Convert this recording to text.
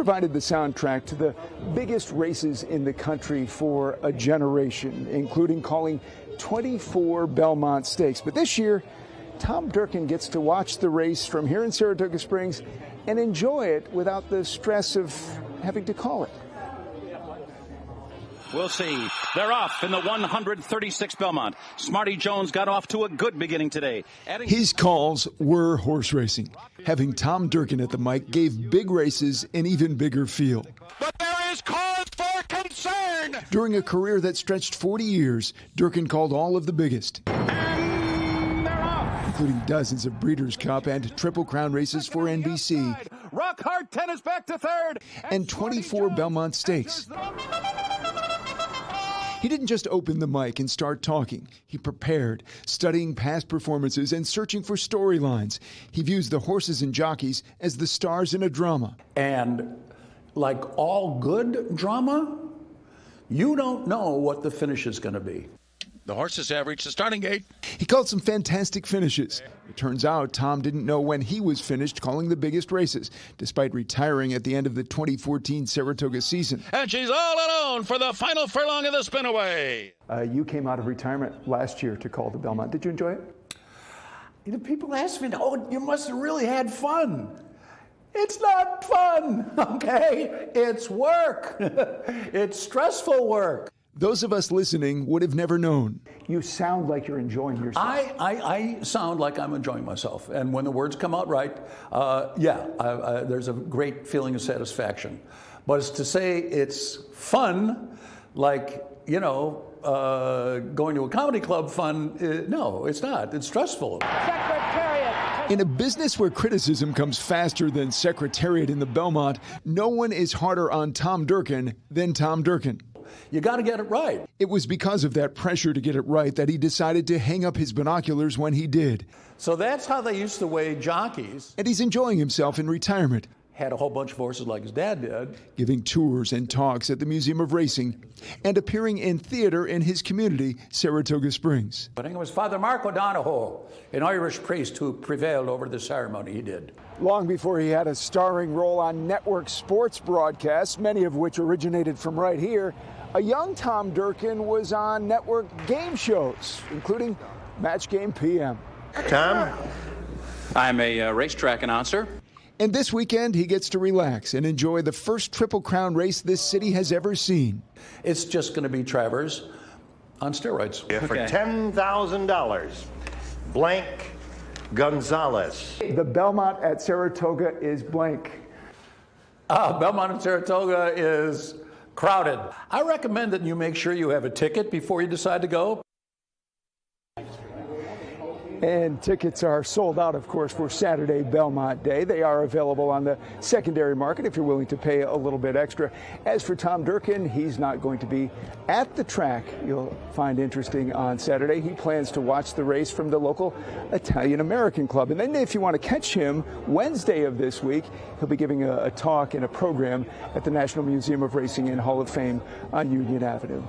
provided the soundtrack to the biggest races in the country for a generation, including calling 24 Belmont Stakes. But this year, Tom Durkin gets to watch the race from here in Saratoga Springs and enjoy it without the stress of having to call it. We'll see. They're off in the 136 Belmont. Smarty Jones got off to a good beginning today. His calls were horse racing. Having Tom Durkin at the mic gave big races an even bigger feel. But there is cause for concern! During a career that stretched 40 years, Durkin called all of the biggest, And they're off! including dozens of Breeders' Cup and Triple Crown races for NBC, Rock Hard 10 is back to third. and 24 Belmont Stakes. He didn't just open the mic and start talking. He prepared, studying past performances and searching for storylines. He views the horses and jockeys as the stars in a drama. And like all good drama, you don't know what the finish is going to be. The horses have reached the starting gate. He called some fantastic finishes. It turns out Tom didn't know when he was finished calling the biggest races, despite retiring at the end of the 2014 Saratoga season. And she's all alone for the final furlong of the spin-away. You came out of retirement last year to call the Belmont. Did you enjoy it? You know, people ask me, oh, you must have really had fun. It's not fun, okay? It's work. It's stressful work. Those of us listening would have never known. You sound like you're enjoying yourself. I sound like I'm enjoying myself. And when the words come out right, there's a great feeling of satisfaction. But it's to say it's fun, like, you know, going to a comedy club fun, no, it's not. It's stressful. Secretariat. In a business where criticism comes faster than Secretariat in the Belmont, no one is harder on Tom Durkin than Tom Durkin. You got to get it right. It was because of that pressure to get it right that he decided to hang up his binoculars when he did. So that's how they used to weigh jockeys. And he's enjoying himself in retirement. Had a whole bunch of horses like his dad did. Giving tours and talks at the Museum of Racing and appearing in theater in his community, Saratoga Springs. I think it was Father Mark O'Donohoe, an Irish priest, who prevailed over the ceremony. He did. Long before he had a starring role on network sports broadcasts, many of which originated from right here, a young Tom Durkin was on network game shows, including Match Game PM. Tom? I'm a racetrack announcer. And this weekend, he gets to relax and enjoy the first Triple Crown race this city has ever seen. It's just going to be Travers on steroids. Yeah, for $10,000, blank Gonzalez. The Belmont at Saratoga is blank. Belmont at Saratoga is crowded. I recommend that you make sure you have a ticket before you decide to go. And tickets are sold out, of course, for Saturday Belmont Day. They are available on the secondary market if you're willing to pay a little bit extra. As for Tom Durkin, he's not going to be at the track. You'll find interesting on Saturday. He plans to watch the race from the local Italian-American club. And then if you want to catch him Wednesday of this week, he'll be giving a talk and a program at the National Museum of Racing and Hall of Fame on Union Avenue.